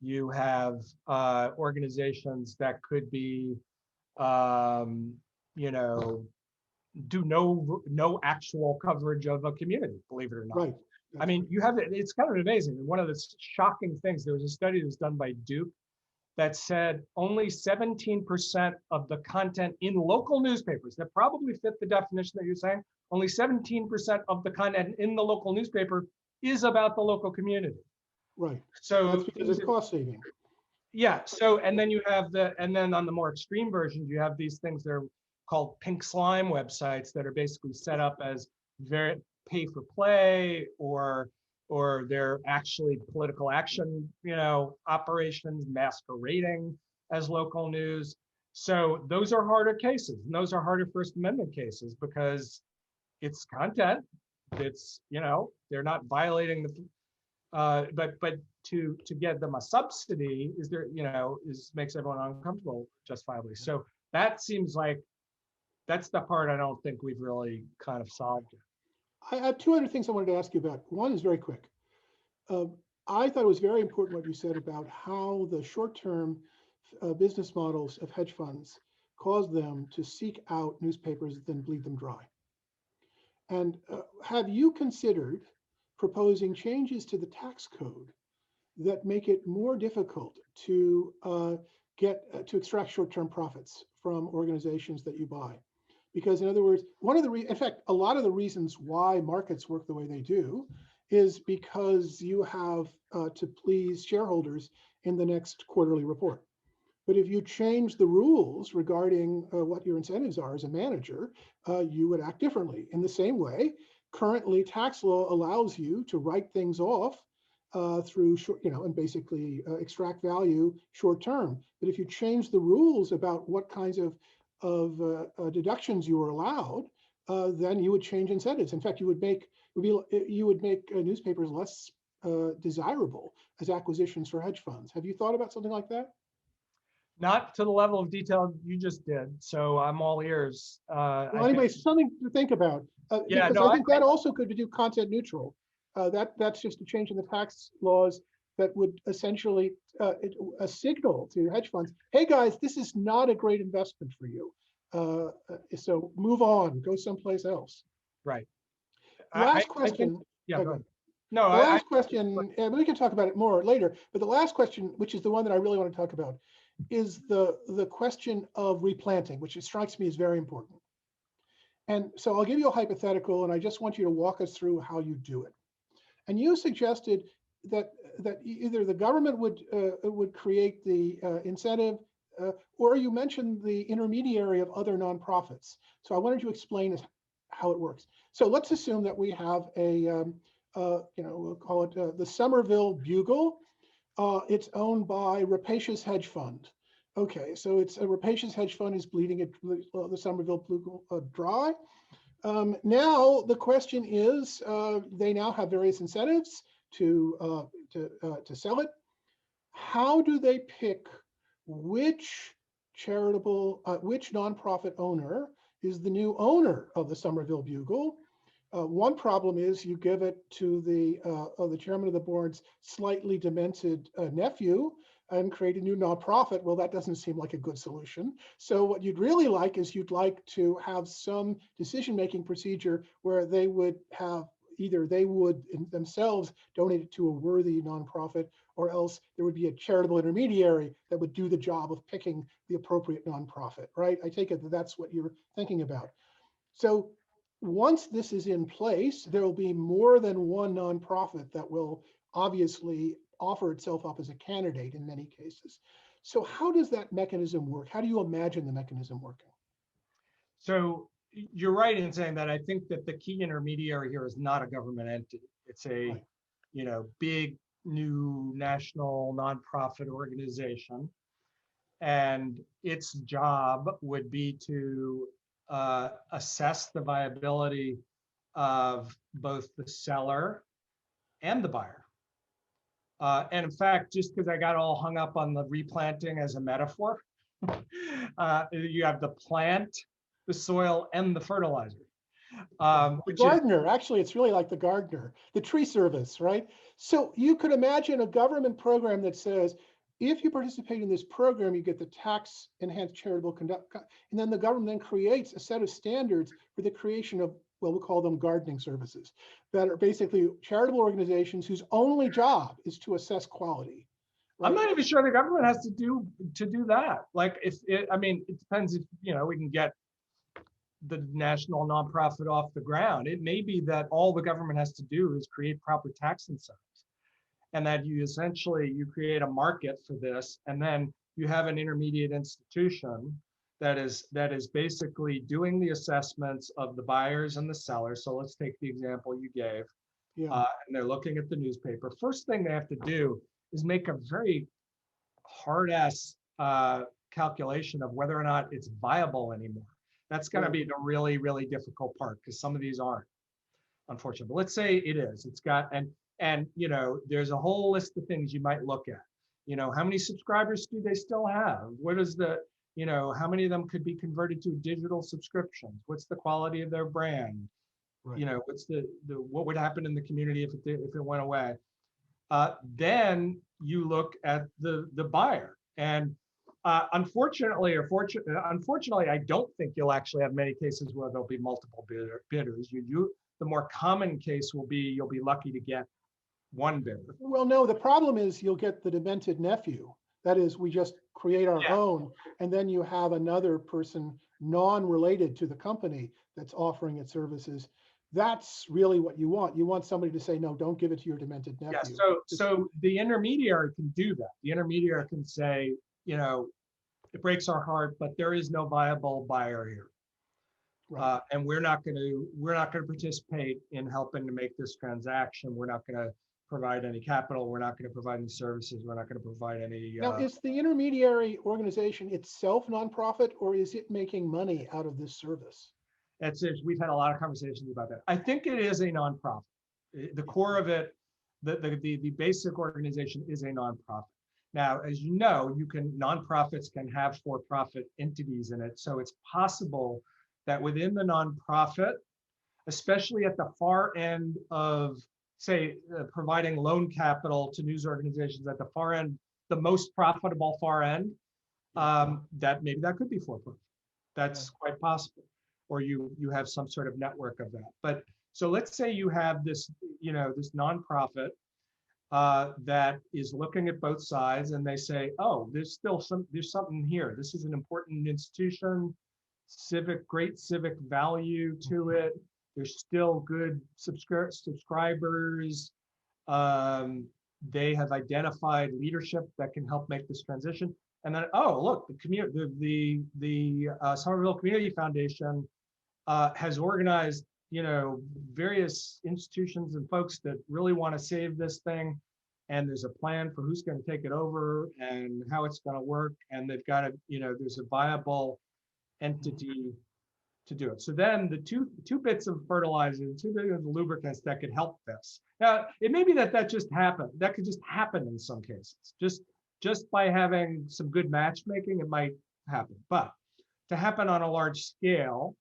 Speaker 2: You have organizations that could be, you know, do no actual coverage of a community, believe it or not.
Speaker 4: Right.
Speaker 2: I mean, it's kind of amazing. One of the shocking things, there was a study that was done by Duke that said only 17% of the content in local newspapers that probably fit the definition that you're saying, only 17% of the content in the local newspaper is about the local community.
Speaker 4: Right.
Speaker 2: So
Speaker 4: that's because it's cost saving.
Speaker 2: Yeah. So, and then you have and then on the more extreme versions, you have these things that are called pink slime websites that are basically set up as very pay for play, or they're actually political action, you know, operations masquerading as local news. So those are harder cases, and those are harder First Amendment cases because it's content. It's, you know, they're not violating the, but to get them a subsidy makes everyone uncomfortable justifiably. So that seems like That's the part I don't think we've really kind of solved yet.
Speaker 4: I have two other things I wanted to ask you about. One is very quick. I thought it was very important what you said about how the short-term business models of hedge funds cause them to seek out newspapers and then bleed them dry. And have you considered proposing changes to the tax code that make it more difficult to to extract short-term profits from organizations that you buy? Because in other words, in fact, a lot of the reasons why markets work the way they do is because you have to please shareholders in the next quarterly report. But if you change the rules regarding what your incentives are as a manager, you would act differently. In the same way, currently tax law allows you to write things off through short, and basically extract value short term. But if you change the rules about what kinds of deductions you are allowed, then you would change incentives. In fact, you would make newspapers less desirable as acquisitions for hedge funds. Have you thought about something like that?
Speaker 2: Not to the level of detail you just did. So I'm all ears.
Speaker 4: Well, anyway, something to think about.
Speaker 2: Yeah,
Speaker 4: because
Speaker 2: no,
Speaker 4: I think that also could be content neutral. That's just a change in the tax laws that would essentially a signal to hedge funds. Hey guys, this is not a great investment for you. So move on, go someplace else.
Speaker 2: Right.
Speaker 4: Last question.
Speaker 2: Yeah, go ahead. No,
Speaker 4: the last question, and we can talk about it more later, but the last question, which is the one that I really want to talk about, is the question of replanting, which strikes me as very important. And so I'll give you a hypothetical, and I just want you to walk us through how you do it. And you suggested that either the government would create the incentive, or you mentioned the intermediary of other nonprofits. So I wanted you to explain how it works. So let's assume that we have we'll call it the Somerville Bugle. It's owned by Rapacious Hedge Fund. Okay, so it's a Rapacious Hedge Fund is bleeding it, the Somerville Bugle dry. Now the question is, they now have various incentives to sell it. How do they pick which which nonprofit owner is the new owner of the Somerville Bugle? One problem is you give it to the chairman of the board's slightly demented nephew and create a new nonprofit. Well, that doesn't seem like a good solution. So what you'd really like is you'd like to have some decision-making procedure where they would have either they would themselves donate it to a worthy nonprofit, or else there would be a charitable intermediary that would do the job of picking the appropriate nonprofit, right? I take it that that's what you're thinking about. So once this is in place, there will be more than one nonprofit that will obviously offer itself up as a candidate in many cases. So how does that mechanism work? How do you imagine the mechanism working?
Speaker 2: So you're right in saying that. I think that the key intermediary here is not a government entity. It's a,
Speaker 4: right,
Speaker 2: big new national nonprofit organization. And its job would be to assess the viability of both the seller and the buyer. And in fact, just because I got all hung up on the replanting as a metaphor, you have the plant, the soil, and the fertilizer.
Speaker 4: The gardener, actually, it's really like the gardener, the tree service, right? So you could imagine a government program that says, if you participate in this program, you get the tax enhanced charitable conduct, and then the government then creates a set of standards for the creation of, well, we'll call them gardening services, that are basically charitable organizations whose only job is to assess quality.
Speaker 2: Right? I'm not even sure the government has to do that. Like, it depends if, we can get the national nonprofit off the ground. It may be that all the government has to do is create proper tax incentives, and that you create a market for this, and then you have an intermediate institution that is basically doing the assessments of the buyers and the sellers. So let's take the example you gave.
Speaker 4: Yeah.
Speaker 2: And they're looking at the newspaper. First thing they have to do is make a very hard-ass calculation of whether or not it's viable anymore. That's going to be the really, really difficult part, because some of these aren't, unfortunately. But let's say it is. It's got, and there's a whole list of things you might look at. How many subscribers do they still have? What is the, You know, how many of them could be converted to digital subscriptions? What's the quality of their brand?
Speaker 4: Right.
Speaker 2: You know, what's what would happen in the community if it went away? Then you look at the buyer. And unfortunately, I don't think you'll actually have many cases where there'll be multiple bidders. The more common case will be you'll be lucky to get one bidder.
Speaker 4: Well, no, the problem is you'll get the demented nephew. That is, we just create our
Speaker 2: Yeah.
Speaker 4: own, and then you have another person non-related to the company that's offering its services. That's really what you want. You want somebody to say, no, don't give it to your demented
Speaker 2: Yeah,
Speaker 4: nephew.
Speaker 2: so the intermediary can do that. The intermediary can say, you know, it breaks our heart, but there is no viable buyer here.
Speaker 4: Right.
Speaker 2: And we're not going to participate in helping to make this transaction. We're not going to provide any capital. We're not going to provide any services. We're not going to provide any.
Speaker 4: Now, is the intermediary organization itself nonprofit, or is it making money out of this service?
Speaker 2: We've had a lot of conversations about that. I think it is a nonprofit. The core of it, the basic organization is a nonprofit. Now, as you know, nonprofits can have for-profit entities in it. So it's possible that within the nonprofit, especially at the far end of, say, providing loan capital to news organizations at the far end, the most profitable far end, that maybe that could be for-profit. That's quite possible. Or you have some sort of network of that. But so let's say you have this, you know, this nonprofit that is looking at both sides, and they say, oh, there's something here. This is an important institution, great civic value to it. There's still good subscribers. They have identified leadership that can help make this transition. And then, oh, look, the Somerville Community Foundation has organized, you know, various institutions and folks that really want to save this thing. And there's a plan for who's going to take it over and how it's going to work. And they've got to, you know, there's a viable entity to do it. So then the two bits of fertilizer, two bits of lubricants that could help this. Now, it may be that just happened. That could just happen in some cases. Just by having some good matchmaking, it might happen. But to happen on a large scale,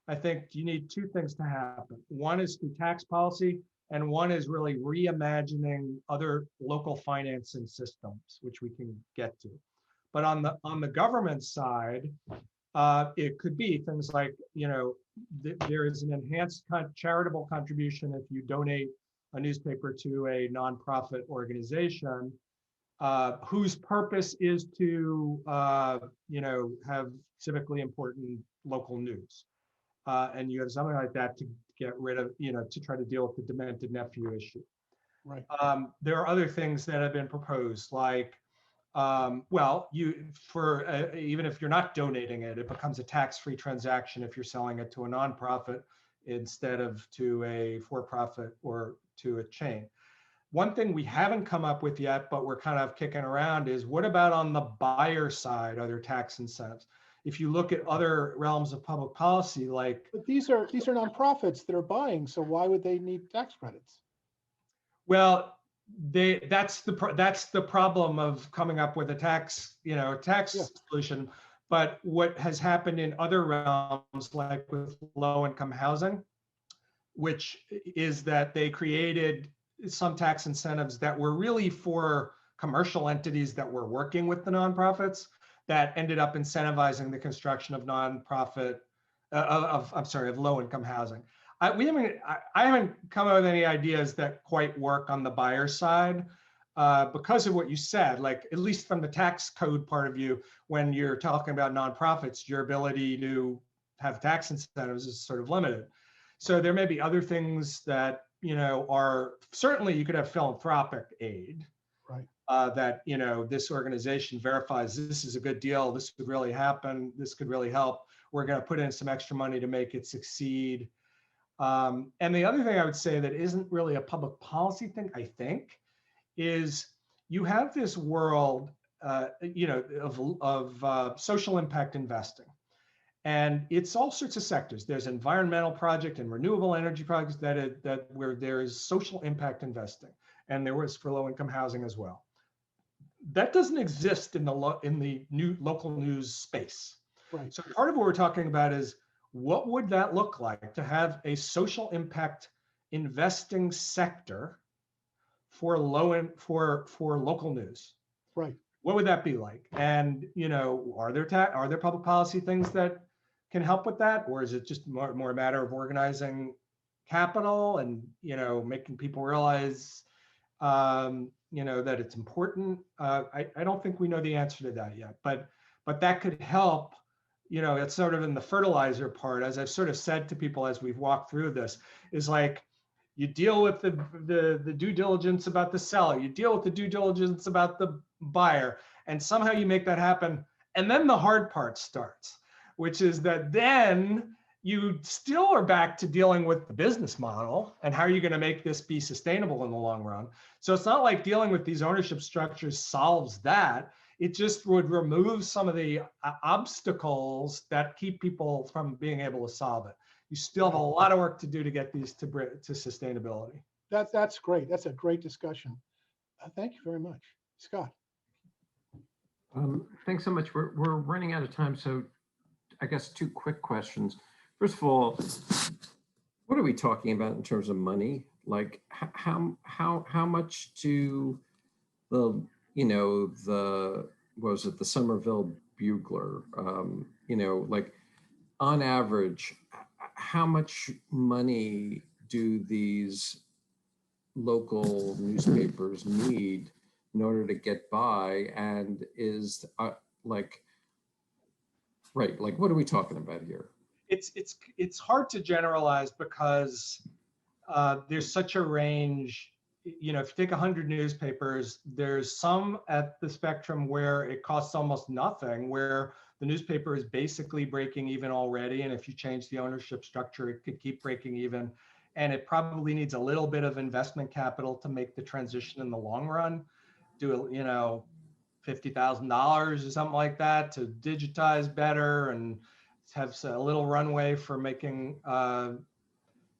Speaker 2: I think you need two things to happen. One is through tax policy, and one is really reimagining other local financing systems, which we can get to. But on the government side, it could be things like, you know, there is an enhanced charitable contribution if you donate a newspaper to a nonprofit organization whose purpose is to, you know, have civically important local news. And you have something like that to get rid of, you know, to try to deal with the demented nephew issue.
Speaker 4: Right.
Speaker 2: There are other things that have been proposed, like, well, even if you're not donating it, it becomes a tax-free transaction if you're selling it to a nonprofit instead of to a for-profit or to a chain. One thing we haven't come up with yet, but we're kind of kicking around is, what about on the buyer side, other tax incentives? If you look at other realms of public policy, like—
Speaker 4: But these are nonprofits that are buying, so why would they need tax credits?
Speaker 2: Well, that's the problem of coming up with a tax solution. But what has happened in other realms, like with low-income housing, which is that they created some tax incentives that were really for commercial entities that were working with the nonprofits, that ended up incentivizing the construction of of low-income housing. I haven't come up with any ideas that quite work on the buyer side because of what you said. Like, at least from the tax code part of view, when you're talking about nonprofits, your ability to have tax incentives is sort of limited. So there may be other things that, you know, are certainly, you could have philanthropic aid.
Speaker 4: Right.
Speaker 2: That, you know, this organization verifies this is a good deal, this could really happen, this could really help, we're going to put in some extra money to make it succeed. And the other thing I would say that isn't really a public policy thing, I think, is you have this world, you know, of social impact investing. And it's all sorts of sectors. There's environmental project and renewable energy projects where there is social impact investing. And there was for low-income housing as well. that doesn't exist in the new local news space.
Speaker 4: Right.
Speaker 2: So part of what we're talking about is, what would that look like to have a social impact investing sector for local news?
Speaker 4: Right.
Speaker 2: What would that be like? And are there public policy things that can help with that, or is it just more a matter of organizing capital and making people realize that it's important? I don't think we know the answer to that yet, but that could help. It's sort of in the fertilizer part, as I've sort of said to people as we've walked through this, is like, you deal with the due diligence about the seller, you deal with the due diligence about the buyer, and somehow you make that happen. And then the hard part starts, which is that then you still are back to dealing with the business model and how are you going to make this be sustainable in the long run. So it's not like dealing with these ownership structures solves that. It just would remove some of the obstacles that keep people from being able to solve it. You still have a lot of work to do to get these to sustainability.
Speaker 4: That's great. That's a great discussion. Thank you very much, Scott.
Speaker 5: Thanks so much. We're running out of time, so I guess 2 quick questions. First of all, what are we talking about in terms of money? Like how much do the the Somerville Bugler, like on average, how much money do these local newspapers need in order to get by? And is what are we talking about here?
Speaker 2: It's hard to generalize because there's such a range. If you take 100 newspapers, there's some at the spectrum where it costs almost nothing, where the newspaper is basically breaking even already. And if you change the ownership structure, it could keep breaking even. And it probably needs a little bit of investment capital to make the transition in the long run. Do $50,000 or something like that to digitize better and have a little runway for making, having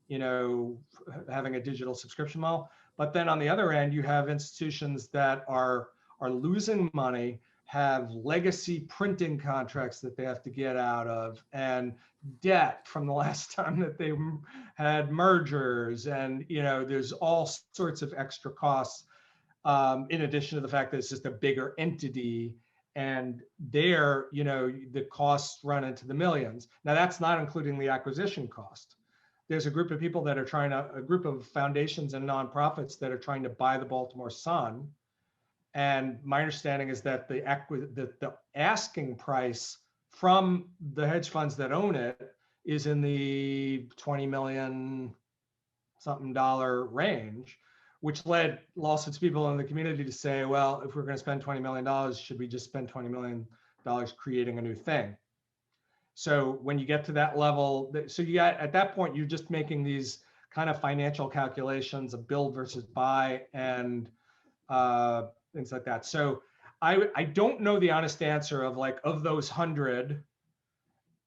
Speaker 2: a digital subscription model. But then on the other end, you have institutions that are losing money, have legacy printing contracts that they have to get out of, and debt from the last time that they had mergers. And, there's all sorts of extra costs, in addition to the fact that it's just a bigger entity. And there, the costs run into the millions. Now, that's not including the acquisition cost. There's a group of people that are a group of foundations and nonprofits that are trying to buy the Baltimore Sun. And my understanding is that the asking price from the hedge funds that own it is in the 20 million something dollar range, which led lots of people in the community to say, well, if we're going to spend $20 million, should we just spend $20 million creating a new thing? So when you get to that level, at that point, you're just making these kind of financial calculations of build versus buy and things like that. So I don't know the honest answer of those 100,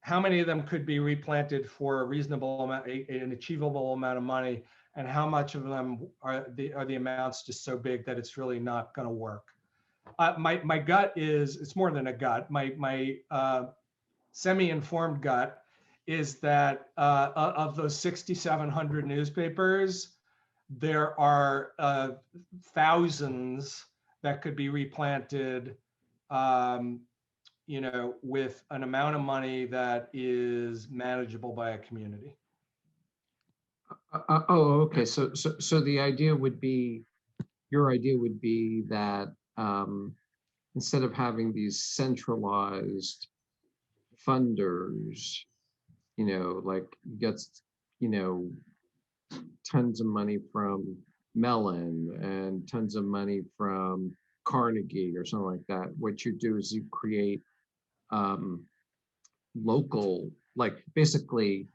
Speaker 2: how many of them could be replanted for a reasonable amount, an achievable amount of money, and how much of them are the amounts just so big that it's really not going to work. My gut is, it's more than a gut. My semi-informed gut is that of those 6,700 newspapers, there are thousands that could be replanted, with an amount of money that is manageable by a community.
Speaker 5: Okay. So the idea would be, your idea would be that instead of having these centralized funders, gets, tons of money from Mellon and tons of money from Carnegie or something like that. What you do is you create local, basically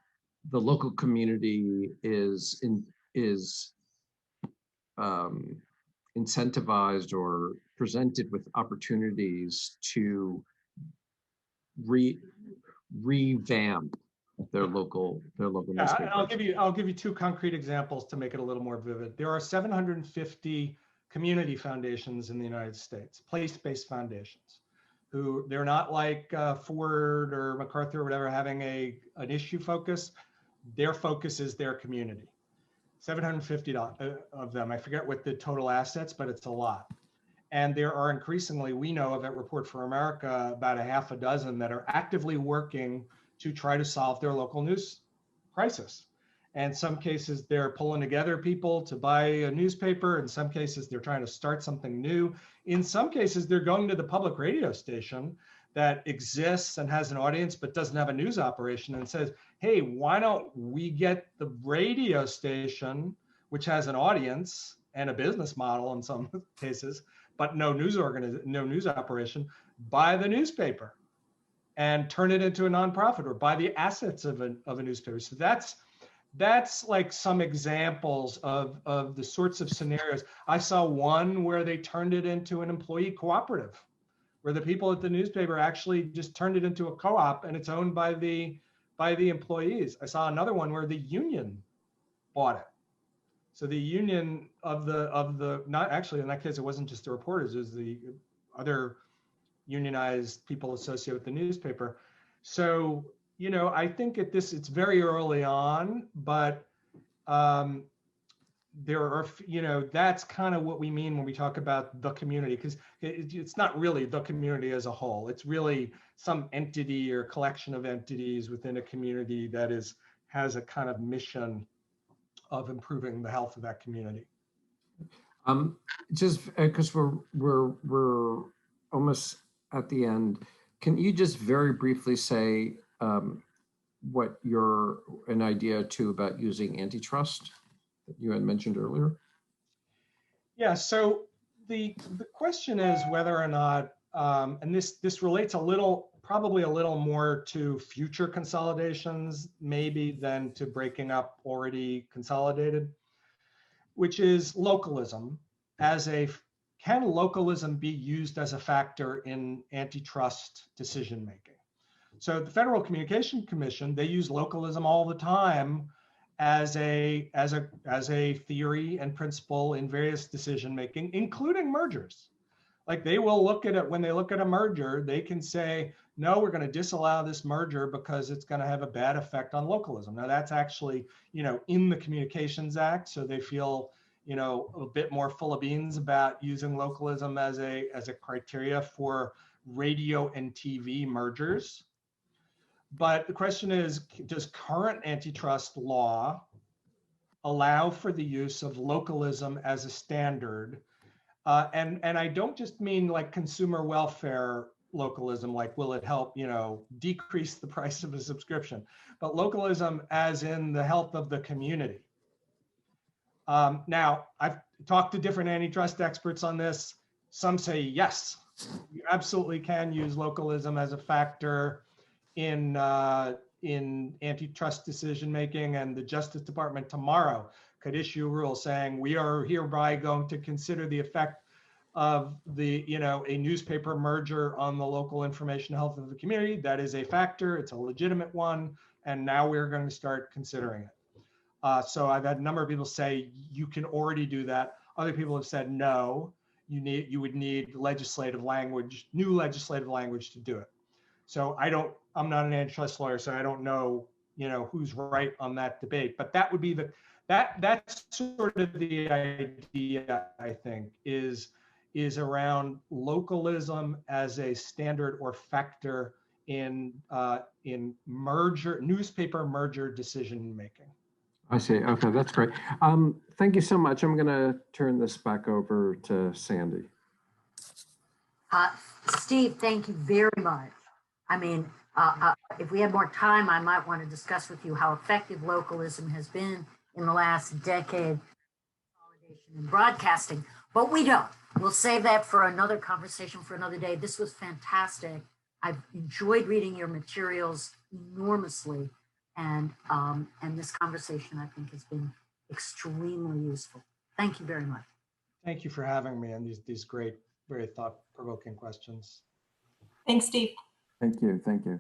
Speaker 5: the local community is incentivized or presented with opportunities to revamp their local newspapers.
Speaker 2: I'll give you 2 concrete examples to make it a little more vivid. There are 750 community foundations in the United States, place-based foundations, who they're not like Ford or MacArthur or whatever, having an issue focus. Their focus is their community. 750 of them. I forget what the total assets, but it's a lot. And there are increasingly, we know of at Report for America, about a half a dozen that are actively working to try to solve their local news crisis. And in some cases, they're pulling together people to buy a newspaper. In some cases, they're trying to start something new. In some cases, they're going to the public radio station that exists and has an audience but doesn't have a news operation and says, hey, why don't we get the radio station, which has an audience and a business model in some cases, but no news operation, buy the newspaper and turn it into a nonprofit, or buy the assets of a newspaper. So that's like some examples of the sorts of scenarios. I saw one where they turned it into an employee cooperative, where the people at the newspaper actually just turned it into a co-op and it's owned by the employees. I saw another one where the union bought it. So the union of the not actually, in that case, it wasn't just the reporters, it was the other unionized people associated with the newspaper. So, you know, I think it's very early on, but there are, you know, that's kind of what we mean when we talk about the community, because it's not really the community as a whole. It's really some entity or collection of entities within a community that has a kind of mission of improving the health of that community.
Speaker 5: Just because we're almost at the end, can you just very briefly say what an idea too about using antitrust that you had mentioned earlier?
Speaker 2: Yeah, so the question is whether or not, and this relates probably a little more to future consolidations maybe than to breaking up already consolidated, which is localism can localism be used as a factor in antitrust decision making? So the Federal Communication Commission, they use localism all the time as a theory and principle in various decision making, including mergers. Like they will look at it when they look at a merger, they can say, no, we're going to disallow this merger because it's going to have a bad effect on localism. Now that's actually, you know, in the Communications Act, so they feel, you know, a bit more full of beans about using localism as a criteria for radio and TV mergers. But the question is, does current antitrust law allow for the use of localism as a standard? And I don't just mean like consumer welfare localism, like will it help, you know, decrease the price of a subscription, but localism as in the health of the community. Now, I've talked to different antitrust experts on this. Some say, yes, you absolutely can use localism as a factor in antitrust decision making, and the Justice Department tomorrow could issue a rule saying we are hereby going to consider the effect of the, you know, a newspaper merger on the local information health of the community. That is a factor, it's a legitimate one, and now we're going to start considering it. So I've had a number of people say you can already do that. Other people have said no, you would need legislative language, new legislative language to do it. So I'm not an antitrust lawyer, so I don't know, you know, who's right on that debate. But that would be that's sort of the idea, I think, is around localism as a standard or factor in newspaper merger decision making.
Speaker 5: I see. Okay, that's great. Thank you so much. I'm going to turn this back over to Sandy.
Speaker 1: Steve, thank you very much. I mean, if we had more time, I might want to discuss with you how effective localism has been in the last decade in broadcasting, but we don't. We'll save that for another conversation for another day. This was fantastic. I've enjoyed reading your materials enormously, and this conversation, I think, has been extremely useful. Thank you very much.
Speaker 2: Thank you for having me and these great, very thought-provoking questions.
Speaker 3: Thanks, Steve.
Speaker 5: Thank you. Thank you.